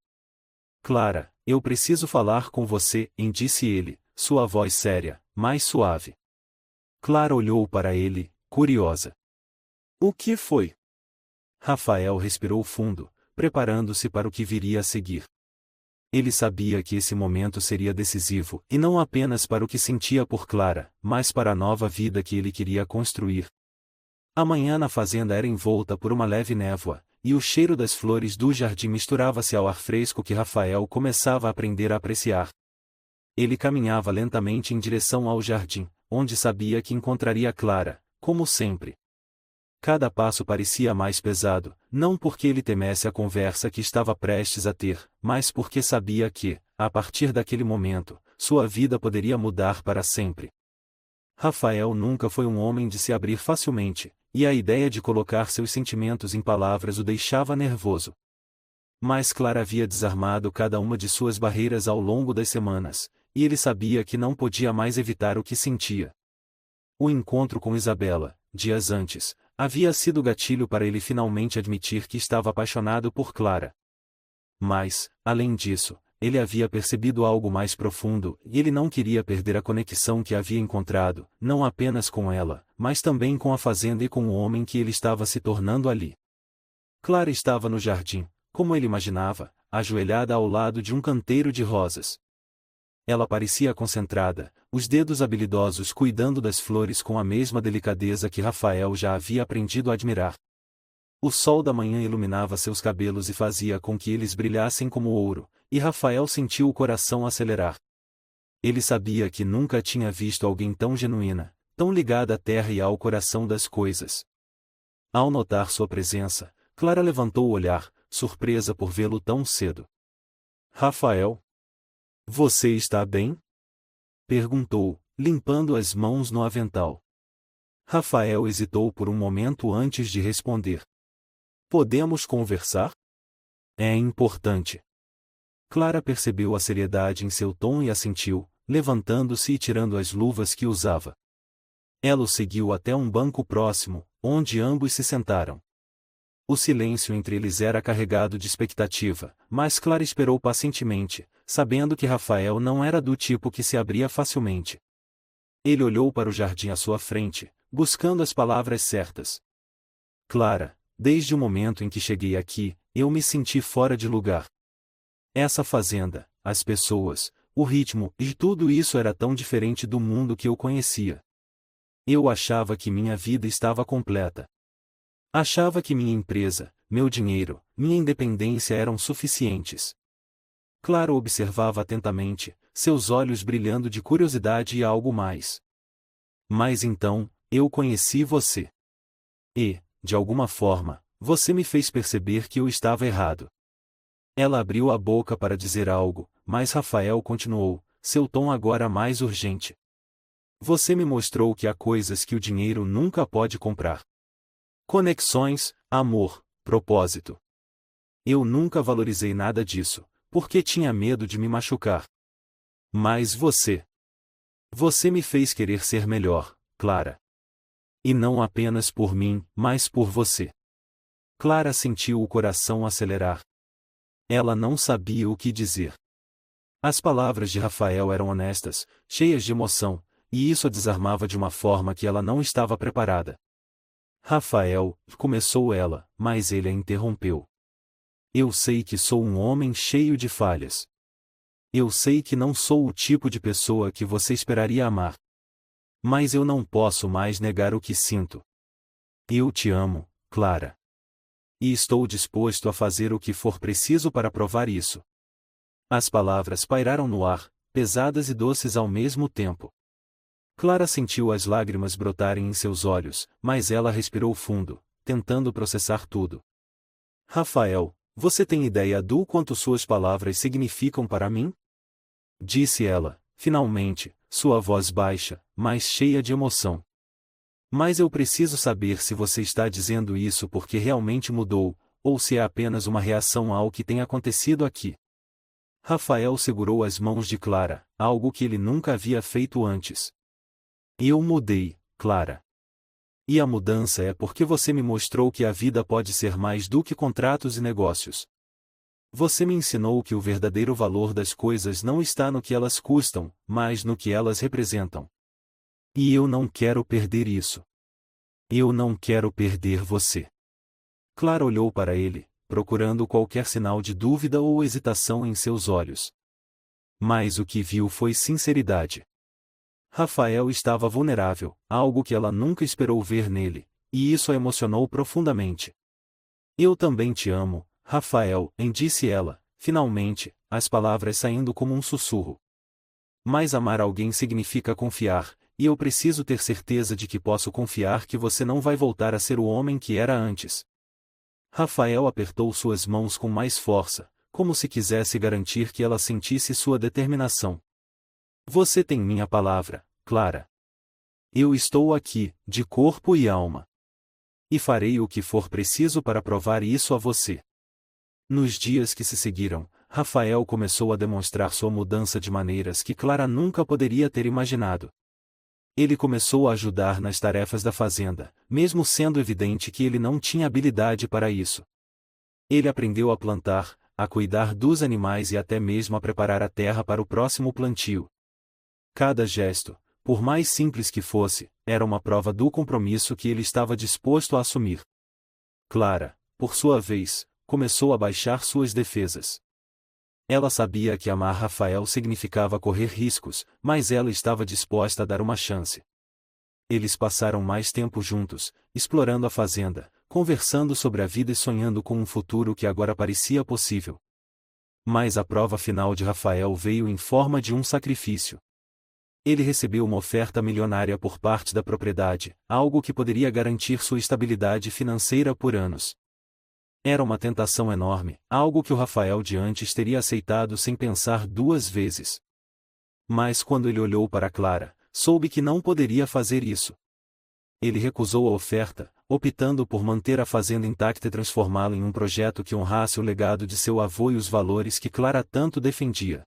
Clara, eu preciso falar com você, disse ele, sua voz séria, mais suave. Clara olhou para ele, curiosa. O que foi? Rafael respirou fundo, preparando-se para o que viria a seguir. Ele sabia que esse momento seria decisivo, e não apenas para o que sentia por Clara, mas para a nova vida que ele queria construir. A manhã na fazenda era envolta por uma leve névoa, e o cheiro das flores do jardim misturava-se ao ar fresco que Rafael começava a aprender a apreciar. Ele caminhava lentamente em direção ao jardim, onde sabia que encontraria Clara, como sempre. Cada passo parecia mais pesado, não porque ele temesse a conversa que estava prestes a ter, mas porque sabia que, a partir daquele momento, sua vida poderia mudar para sempre. Rafael nunca foi um homem de se abrir facilmente, e a ideia de colocar seus sentimentos em palavras o deixava nervoso. Mas Clara havia desarmado cada uma de suas barreiras ao longo das semanas, e ele sabia que não podia mais evitar o que sentia. O encontro com Isabela, dias antes, havia sido gatilho para ele finalmente admitir que estava apaixonado por Clara. Mas, além disso, ele havia percebido algo mais profundo, e ele não queria perder a conexão que havia encontrado, não apenas com ela, mas também com a fazenda e com o homem que ele estava se tornando ali. Clara estava no jardim, como ele imaginava, ajoelhada ao lado de um canteiro de rosas. Ela parecia concentrada, os dedos habilidosos cuidando das flores com a mesma delicadeza que Rafael já havia aprendido a admirar. O sol da manhã iluminava seus cabelos e fazia com que eles brilhassem como ouro, e Rafael sentiu o coração acelerar. Ele sabia que nunca tinha visto alguém tão genuína, tão ligada à terra e ao coração das coisas. Ao notar sua presença, Clara levantou o olhar, surpresa por vê-lo tão cedo. Rafael? Você está bem? Perguntou, limpando as mãos no avental. Rafael hesitou por um momento antes de responder. Podemos conversar? É importante. Clara percebeu a seriedade em seu tom e assentiu, levantando-se e tirando as luvas que usava. Ela o seguiu até um banco próximo, onde ambos se sentaram. O silêncio entre eles era carregado de expectativa, mas Clara esperou pacientemente, sabendo que Rafael não era do tipo que se abria facilmente. Ele olhou para o jardim à sua frente, buscando as palavras certas. Clara, desde o momento em que cheguei aqui, eu me senti fora de lugar. Essa fazenda, as pessoas, o ritmo e tudo isso era tão diferente do mundo que eu conhecia. Eu achava que minha vida estava completa. Achava que minha empresa, meu dinheiro, minha independência eram suficientes. Clara observava atentamente, seus olhos brilhando de curiosidade e algo mais. Mas então, eu conheci você. E, de alguma forma, você me fez perceber que eu estava errado. Ela abriu a boca para dizer algo, mas Rafael continuou, seu tom agora mais urgente. Você me mostrou que há coisas que o dinheiro nunca pode comprar. Conexões, amor, propósito. Eu nunca valorizei nada disso, porque tinha medo de me machucar. Mas você. Você me fez querer ser melhor, Clara. E não apenas por mim, mas por você. Clara sentiu o coração acelerar. Ela não sabia o que dizer. As palavras de Rafael eram honestas, cheias de emoção, e isso a desarmava de uma forma que ela não estava preparada. Rafael, começou ela, mas ele a interrompeu. Eu sei que sou um homem cheio de falhas. Eu sei que não sou o tipo de pessoa que você esperaria amar. Mas eu não posso mais negar o que sinto. Eu te amo, Clara. E estou disposto a fazer o que for preciso para provar isso. As palavras pairaram no ar, pesadas e doces ao mesmo tempo. Clara sentiu as lágrimas brotarem em seus olhos, mas ela respirou fundo, tentando processar tudo. Rafael, você tem ideia do quanto suas palavras significam para mim? Disse ela, finalmente, sua voz baixa, mas cheia de emoção. Mas eu preciso saber se você está dizendo isso porque realmente mudou, ou se é apenas uma reação ao que tem acontecido aqui. Rafael segurou as mãos de Clara, algo que ele nunca havia feito antes. Eu mudei, Clara. E a mudança é porque você me mostrou que a vida pode ser mais do que contratos e negócios. Você me ensinou que o verdadeiro valor das coisas não está no que elas custam, mas no que elas representam. E eu não quero perder isso. Eu não quero perder você. Clara olhou para ele, procurando qualquer sinal de dúvida ou hesitação em seus olhos. Mas o que viu foi sinceridade. Rafael estava vulnerável, algo que ela nunca esperou ver nele, e isso a emocionou profundamente. Eu também te amo, Rafael, disse ela, finalmente, as palavras saindo como um sussurro. Mas amar alguém significa confiar, e eu preciso ter certeza de que posso confiar que você não vai voltar a ser o homem que era antes. Rafael apertou suas mãos com mais força, como se quisesse garantir que ela sentisse sua determinação. Você tem minha palavra, Clara. Eu estou aqui, de corpo e alma. E farei o que for preciso para provar isso a você. Nos dias que se seguiram, Rafael começou a demonstrar sua mudança de maneiras que Clara nunca poderia ter imaginado. Ele começou a ajudar nas tarefas da fazenda, mesmo sendo evidente que ele não tinha habilidade para isso. Ele aprendeu a plantar, a cuidar dos animais e até mesmo a preparar a terra para o próximo plantio. Cada gesto, por mais simples que fosse, era uma prova do compromisso que ele estava disposto a assumir. Clara, por sua vez, começou a baixar suas defesas. Ela sabia que amar Rafael significava correr riscos, mas ela estava disposta a dar uma chance. Eles passaram mais tempo juntos, explorando a fazenda, conversando sobre a vida e sonhando com um futuro que agora parecia possível. Mas a prova final de Rafael veio em forma de um sacrifício. Ele recebeu uma oferta milionária por parte da propriedade, algo que poderia garantir sua estabilidade financeira por anos. Era uma tentação enorme, algo que o Rafael de antes teria aceitado sem pensar duas vezes. Mas quando ele olhou para Clara, soube que não poderia fazer isso. Ele recusou a oferta, optando por manter a fazenda intacta e transformá-la em um projeto que honrasse o legado de seu avô e os valores que Clara tanto defendia.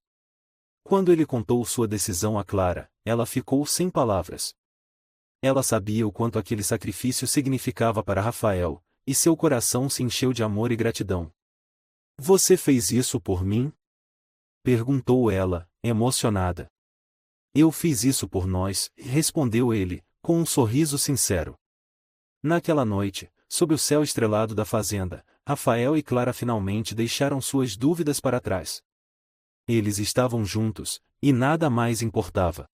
Quando ele contou sua decisão a Clara, ela ficou sem palavras. Ela sabia o quanto aquele sacrifício significava para Rafael, e seu coração se encheu de amor e gratidão. "Você fez isso por mim?" perguntou ela, emocionada. "Eu fiz isso por nós", respondeu ele, com um sorriso sincero. Naquela noite, sob o céu estrelado da fazenda, Rafael e Clara finalmente deixaram suas dúvidas para trás. Eles estavam juntos, e nada mais importava.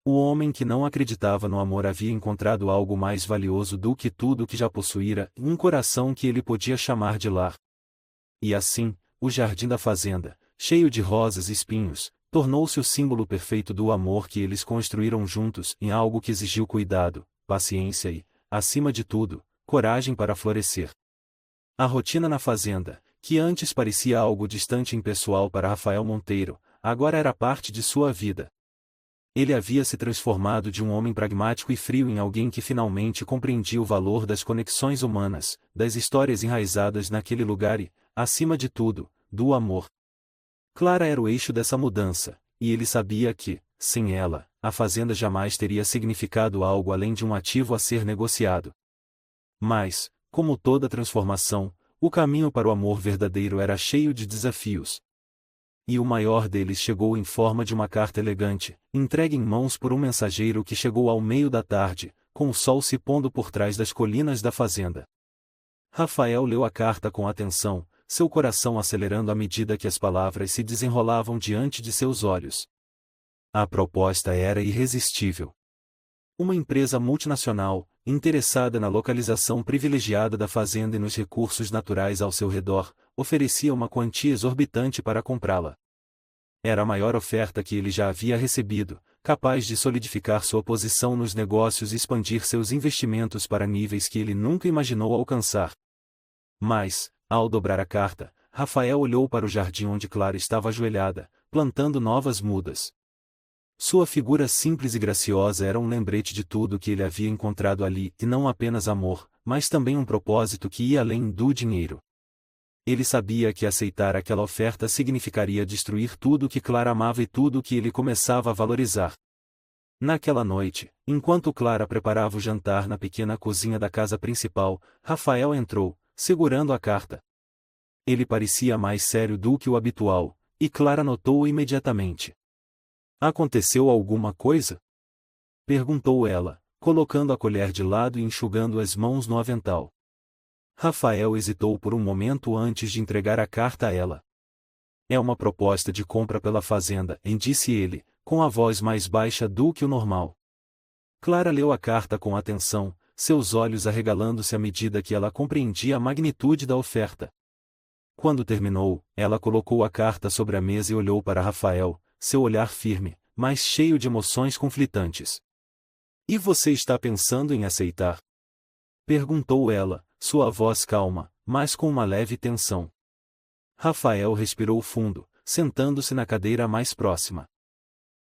O homem que não acreditava no amor havia encontrado algo mais valioso do que tudo que já possuíra, um coração que ele podia chamar de lar. E assim, o jardim da fazenda, cheio de rosas e espinhos, tornou-se o símbolo perfeito do amor que eles construíram juntos, em algo que exigiu cuidado, paciência e, acima de tudo, coragem para florescer. A rotina na fazenda, que antes parecia algo distante e impessoal para Rafael Monteiro, agora era parte de sua vida. Ele havia se transformado de um homem pragmático e frio em alguém que finalmente compreendia o valor das conexões humanas, das histórias enraizadas naquele lugar e, acima de tudo, do amor. Clara era o eixo dessa mudança, e ele sabia que, sem ela, a fazenda jamais teria significado algo além de um ativo a ser negociado. Mas, como toda transformação, o caminho para o amor verdadeiro era cheio de desafios. E o maior deles chegou em forma de uma carta elegante, entregue em mãos por um mensageiro que chegou ao meio da tarde, com o sol se pondo por trás das colinas da fazenda. Rafael leu a carta com atenção, seu coração acelerando à medida que as palavras se desenrolavam diante de seus olhos. A proposta era irresistível. Uma empresa multinacional, interessada na localização privilegiada da fazenda e nos recursos naturais ao seu redor, oferecia uma quantia exorbitante para comprá-la. Era a maior oferta que ele já havia recebido, capaz de solidificar sua posição nos negócios e expandir seus investimentos para níveis que ele nunca imaginou alcançar. Mas, ao dobrar a carta, Rafael olhou para o jardim onde Clara estava ajoelhada, plantando novas mudas. Sua figura simples e graciosa era um lembrete de tudo que ele havia encontrado ali, e não apenas amor, mas também um propósito que ia além do dinheiro. Ele sabia que aceitar aquela oferta significaria destruir tudo que Clara amava e tudo que ele começava a valorizar. Naquela noite, enquanto Clara preparava o jantar na pequena cozinha da casa principal, Rafael entrou, segurando a carta. Ele parecia mais sério do que o habitual, e Clara notou-o imediatamente. "Aconteceu alguma coisa?" perguntou ela, colocando a colher de lado e enxugando as mãos no avental. Rafael hesitou por um momento antes de entregar a carta a ela. "É uma proposta de compra pela fazenda", disse ele, com a voz mais baixa do que o normal. Clara leu a carta com atenção, seus olhos arregalando-se à medida que ela compreendia a magnitude da oferta. Quando terminou, ela colocou a carta sobre a mesa e olhou para Rafael, seu olhar firme, mas cheio de emoções conflitantes. "E você está pensando em aceitar?" perguntou ela, sua voz calma, mas com uma leve tensão. Rafael respirou fundo, sentando-se na cadeira mais próxima.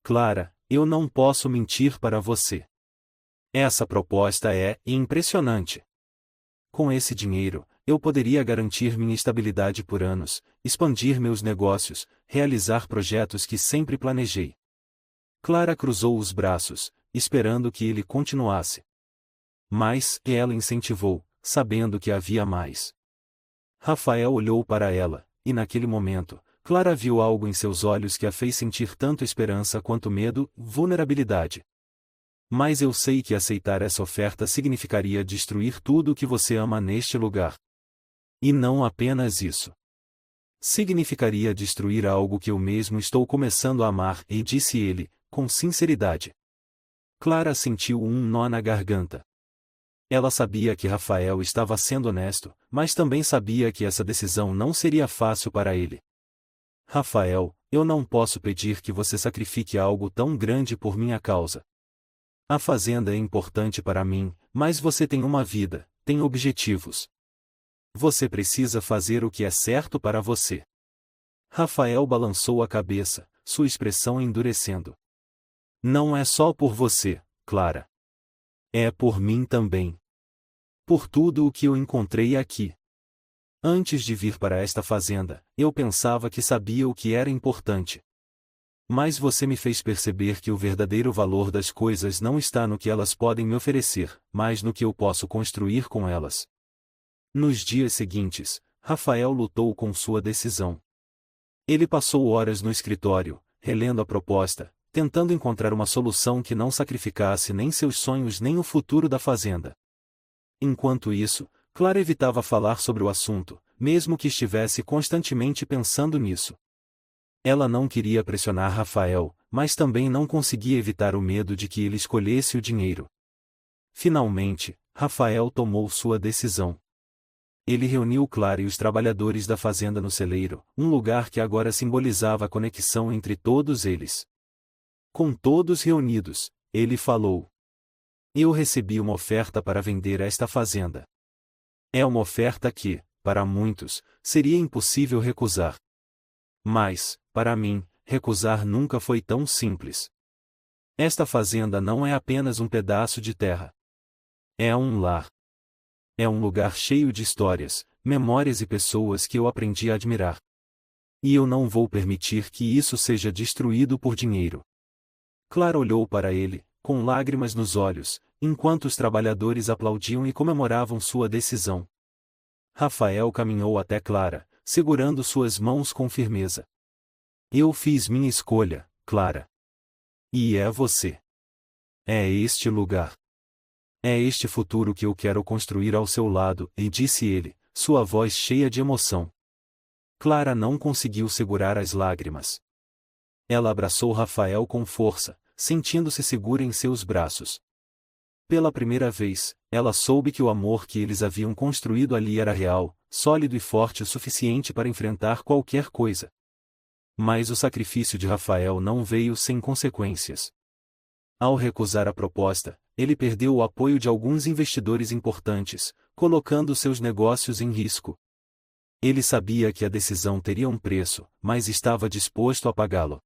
"Clara, eu não posso mentir para você. Essa proposta é impressionante. Com esse dinheiro, eu poderia garantir minha estabilidade por anos, expandir meus negócios, realizar projetos que sempre planejei." Clara cruzou os braços, esperando que ele continuasse. Mas ela incentivou, sabendo que havia mais. Rafael olhou para ela, e naquele momento, Clara viu algo em seus olhos que a fez sentir tanto esperança quanto medo, vulnerabilidade. "Mas eu sei que aceitar essa oferta significaria destruir tudo o que você ama neste lugar. E não apenas isso. Significaria destruir algo que eu mesmo estou começando a amar", disse ele, com sinceridade. Clara sentiu um nó na garganta. Ela sabia que Rafael estava sendo honesto, mas também sabia que essa decisão não seria fácil para ele. "Rafael, eu não posso pedir que você sacrifique algo tão grande por minha causa. A fazenda é importante para mim, mas você tem uma vida, tem objetivos. Você precisa fazer o que é certo para você." Rafael balançou a cabeça, sua expressão endurecendo. "Não é só por você, Clara. É por mim também. Por tudo o que eu encontrei aqui. Antes de vir para esta fazenda, eu pensava que sabia o que era importante. Mas você me fez perceber que o verdadeiro valor das coisas não está no que elas podem me oferecer, mas no que eu posso construir com elas. Nos dias seguintes, Rafael lutou com sua decisão. Ele passou horas no escritório, relendo a proposta, tentando encontrar uma solução que não sacrificasse nem seus sonhos nem o futuro da fazenda. Enquanto isso, Clara evitava falar sobre o assunto, mesmo que estivesse constantemente pensando nisso. Ela não queria pressionar Rafael, mas também não conseguia evitar o medo de que ele escolhesse o dinheiro. Finalmente, Rafael tomou sua decisão. Ele reuniu Clara e os trabalhadores da fazenda no celeiro, um lugar que agora simbolizava a conexão entre todos eles. Com todos reunidos, ele falou: Eu recebi uma oferta para vender esta fazenda. É uma oferta que, para muitos, seria impossível recusar. Mas, para mim, recusar nunca foi tão simples. Esta fazenda não é apenas um pedaço de terra. É um lar. É um lugar cheio de histórias, memórias e pessoas que eu aprendi a admirar. E eu não vou permitir que isso seja destruído por dinheiro. Clara olhou para ele, com lágrimas nos olhos, enquanto os trabalhadores aplaudiam e comemoravam sua decisão. Rafael caminhou até Clara, segurando suas mãos com firmeza. Eu fiz minha escolha, Clara. E é você. É este lugar. É este futuro que eu quero construir ao seu lado, e disse ele, sua voz cheia de emoção. Clara não conseguiu segurar as lágrimas. Ela abraçou Rafael com força, sentindo-se segura em seus braços. Pela primeira vez, ela soube que o amor que eles haviam construído ali era real, sólido e forte o suficiente para enfrentar qualquer coisa. Mas o sacrifício de Rafael não veio sem consequências. Ao recusar a proposta, ele perdeu o apoio de alguns investidores importantes, colocando seus negócios em risco. Ele sabia que a decisão teria um preço, mas estava disposto a pagá-lo.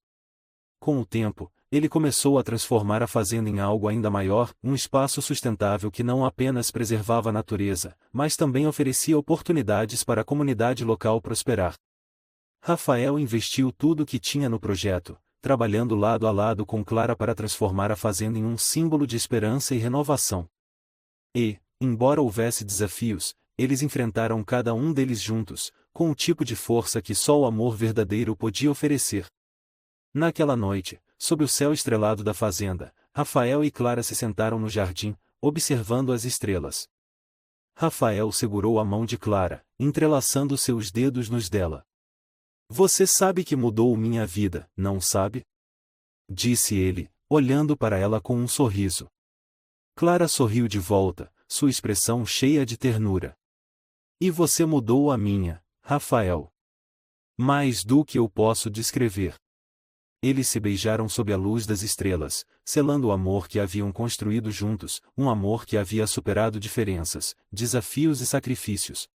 Com o tempo, ele começou a transformar a fazenda em algo ainda maior, um espaço sustentável que não apenas preservava a natureza, mas também oferecia oportunidades para a comunidade local prosperar. Rafael investiu tudo o que tinha no projeto, trabalhando lado a lado com Clara para transformar a fazenda em um símbolo de esperança e renovação. E, embora houvesse desafios, eles enfrentaram cada um deles juntos, com o tipo de força que só o amor verdadeiro podia oferecer. Naquela noite, sob o céu estrelado da fazenda, Rafael e Clara se sentaram no jardim, observando as estrelas. Rafael segurou a mão de Clara, entrelaçando seus dedos nos dela. Você sabe que mudou minha vida, não sabe? Disse ele, olhando para ela com um sorriso. Clara sorriu de volta, sua expressão cheia de ternura. E você mudou a minha, Rafael. Mais do que eu posso descrever. Eles se beijaram sob a luz das estrelas, selando o amor que haviam construído juntos, um amor que havia superado diferenças, desafios e sacrifícios.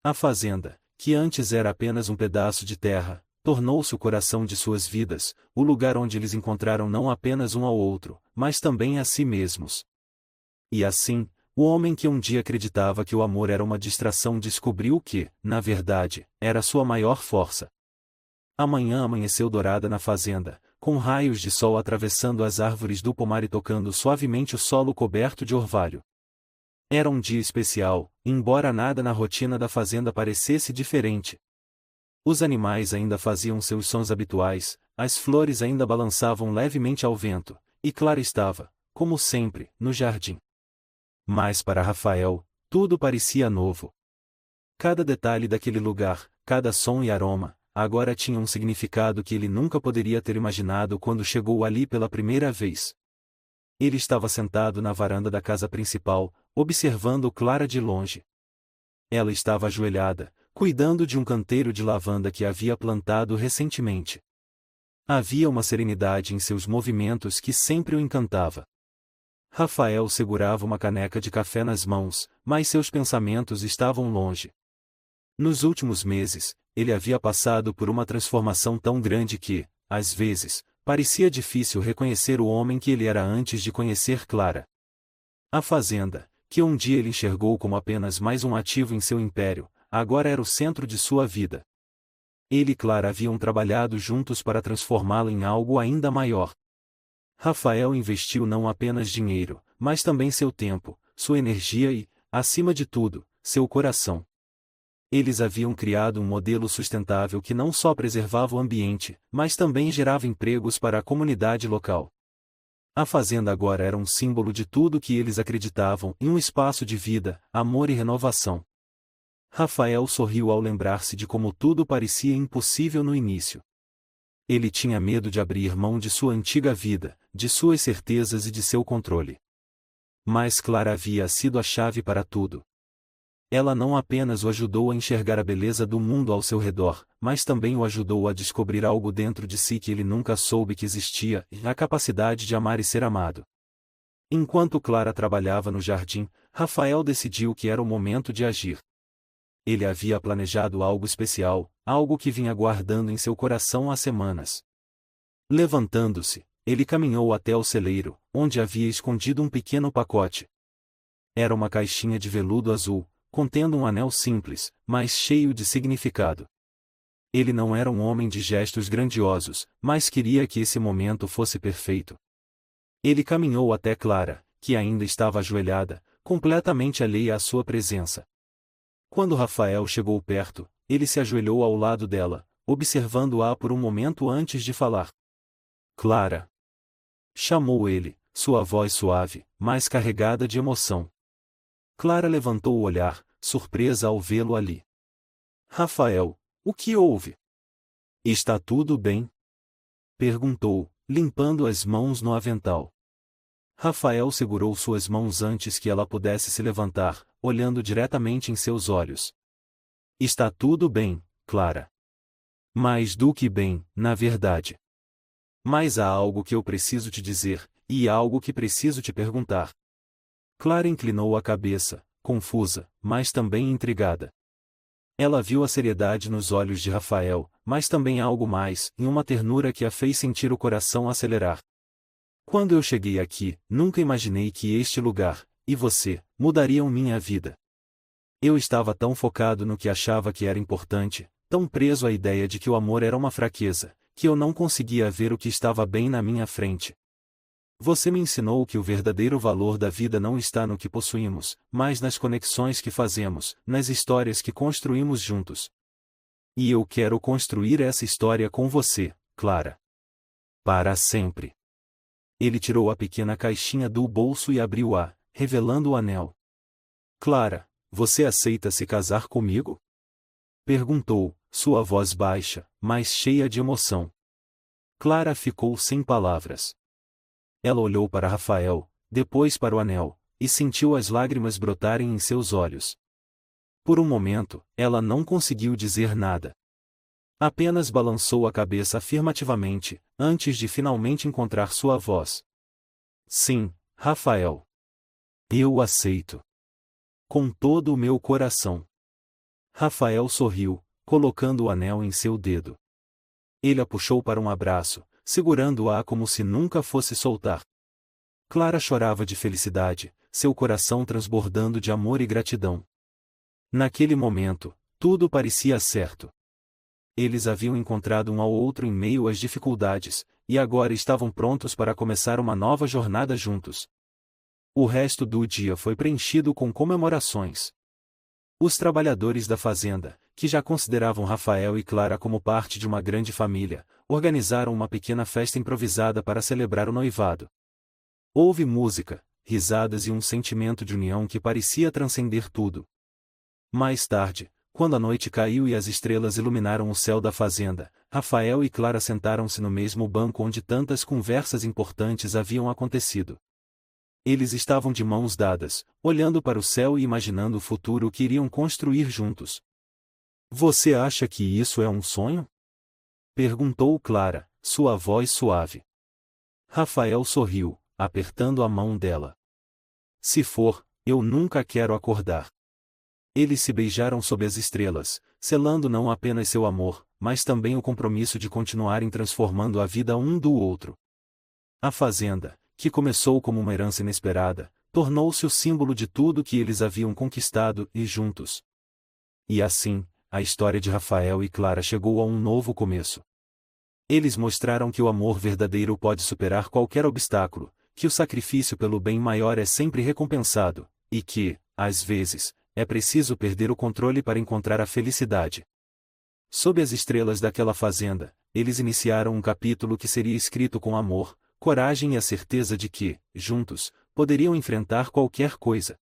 A fazenda, que antes era apenas um pedaço de terra, tornou-se o coração de suas vidas, o lugar onde eles encontraram não apenas um ao outro, mas também a si mesmos. E assim, o homem que um dia acreditava que o amor era uma distração descobriu que, na verdade, era sua maior força. A manhã amanheceu dourada na fazenda, com raios de sol atravessando as árvores do pomar e tocando suavemente o solo coberto de orvalho. Era um dia especial, embora nada na rotina da fazenda parecesse diferente. Os animais ainda faziam seus sons habituais, as flores ainda balançavam levemente ao vento, e Clara estava, como sempre, no jardim. Mas para Rafael, tudo parecia novo. Cada detalhe daquele lugar, cada som e aroma, agora tinha um significado que ele nunca poderia ter imaginado quando chegou ali pela primeira vez. Ele estava sentado na varanda da casa principal, observando Clara de longe. Ela estava ajoelhada, cuidando de um canteiro de lavanda que havia plantado recentemente. Havia uma serenidade em seus movimentos que sempre o encantava. Rafael segurava uma caneca de café nas mãos, mas seus pensamentos estavam longe. Nos últimos meses, ele havia passado por uma transformação tão grande que, às vezes, parecia difícil reconhecer o homem que ele era antes de conhecer Clara. A fazenda, que um dia ele enxergou como apenas mais um ativo em seu império, agora era o centro de sua vida. Ele e Clara haviam trabalhado juntos para transformá-la em algo ainda maior. Rafael investiu não apenas dinheiro, mas também seu tempo, sua energia e, acima de tudo, seu coração. Eles haviam criado um modelo sustentável que não só preservava o ambiente, mas também gerava empregos para a comunidade local. A fazenda agora era um símbolo de tudo que eles acreditavam em um espaço de vida, amor e renovação. Rafael sorriu ao lembrar-se de como tudo parecia impossível no início. Ele tinha medo de abrir mão de sua antiga vida, de suas certezas e de seu controle. Mas Clara havia sido a chave para tudo. Ela não apenas o ajudou a enxergar a beleza do mundo ao seu redor, mas também o ajudou a descobrir algo dentro de si que ele nunca soube que existia, a capacidade de amar e ser amado. Enquanto Clara trabalhava no jardim, Rafael decidiu que era o momento de agir. Ele havia planejado algo especial, algo que vinha guardando em seu coração há semanas. Levantando-se, ele caminhou até o celeiro, onde havia escondido um pequeno pacote. Era uma caixinha de veludo azul, contendo um anel simples, mas cheio de significado. Ele não era um homem de gestos grandiosos, mas queria que esse momento fosse perfeito. Ele caminhou até Clara, que ainda estava ajoelhada, completamente alheia à sua presença. Quando Rafael chegou perto, ele se ajoelhou ao lado dela, observando-a por um momento antes de falar. Clara! Chamou ele, sua voz suave, mas carregada de emoção. Clara levantou o olhar, surpresa ao vê-lo ali. Rafael, o que houve? Está tudo bem? Perguntou, limpando as mãos no avental. Rafael segurou suas mãos antes que ela pudesse se levantar, olhando diretamente em seus olhos. Está tudo bem, Clara. Mais do que bem, na verdade. Mas há algo que eu preciso te dizer, e algo que preciso te perguntar. Clara inclinou a cabeça, confusa, mas também intrigada. Ela viu a seriedade nos olhos de Rafael, mas também algo mais, em uma ternura que a fez sentir o coração acelerar. Quando eu cheguei aqui, nunca imaginei que este lugar, e você, mudariam minha vida. Eu estava tão focado no que achava que era importante, tão preso à ideia de que o amor era uma fraqueza, que eu não conseguia ver o que estava bem na minha frente. Você me ensinou que o verdadeiro valor da vida não está no que possuímos, mas nas conexões que fazemos, nas histórias que construímos juntos. E eu quero construir essa história com você, Clara. Para sempre. Ele tirou a pequena caixinha do bolso e abriu-a, revelando o anel. Clara, você aceita se casar comigo? Perguntou, sua voz baixa, mas cheia de emoção. Clara ficou sem palavras. Ela olhou para Rafael, depois para o anel, e sentiu as lágrimas brotarem em seus olhos. Por um momento, ela não conseguiu dizer nada. Apenas balançou a cabeça afirmativamente, antes de finalmente encontrar sua voz. Sim, Rafael. Eu o aceito. Com todo o meu coração. Rafael sorriu, colocando o anel em seu dedo. Ele a puxou para um abraço, segurando-a como se nunca fosse soltar. Clara chorava de felicidade, seu coração transbordando de amor e gratidão. Naquele momento, tudo parecia certo. Eles haviam encontrado um ao outro em meio às dificuldades, e agora estavam prontos para começar uma nova jornada juntos. O resto do dia foi preenchido com comemorações. Os trabalhadores da fazenda, que já consideravam Rafael e Clara como parte de uma grande família, organizaram uma pequena festa improvisada para celebrar o noivado. Houve música, risadas e um sentimento de união que parecia transcender tudo. Mais tarde, quando a noite caiu e as estrelas iluminaram o céu da fazenda, Rafael e Clara sentaram-se no mesmo banco onde tantas conversas importantes haviam acontecido. Eles estavam de mãos dadas, olhando para o céu e imaginando o futuro que iriam construir juntos. Você acha que isso é um sonho? Perguntou Clara, sua voz suave. Rafael sorriu, apertando a mão dela. Se for, eu nunca quero acordar. Eles se beijaram sob as estrelas, selando não apenas seu amor, mas também o compromisso de continuarem transformando a vida um do outro. A fazenda, que começou como uma herança inesperada, tornou-se o símbolo de tudo que eles haviam conquistado e juntos. E assim, a história de Rafael e Clara chegou a um novo começo. Eles mostraram que o amor verdadeiro pode superar qualquer obstáculo, que o sacrifício pelo bem maior é sempre recompensado, e que, às vezes, é preciso perder o controle para encontrar a felicidade. Sob as estrelas daquela fazenda, eles iniciaram um capítulo que seria escrito com amor, coragem e a certeza de que, juntos, poderiam enfrentar qualquer coisa.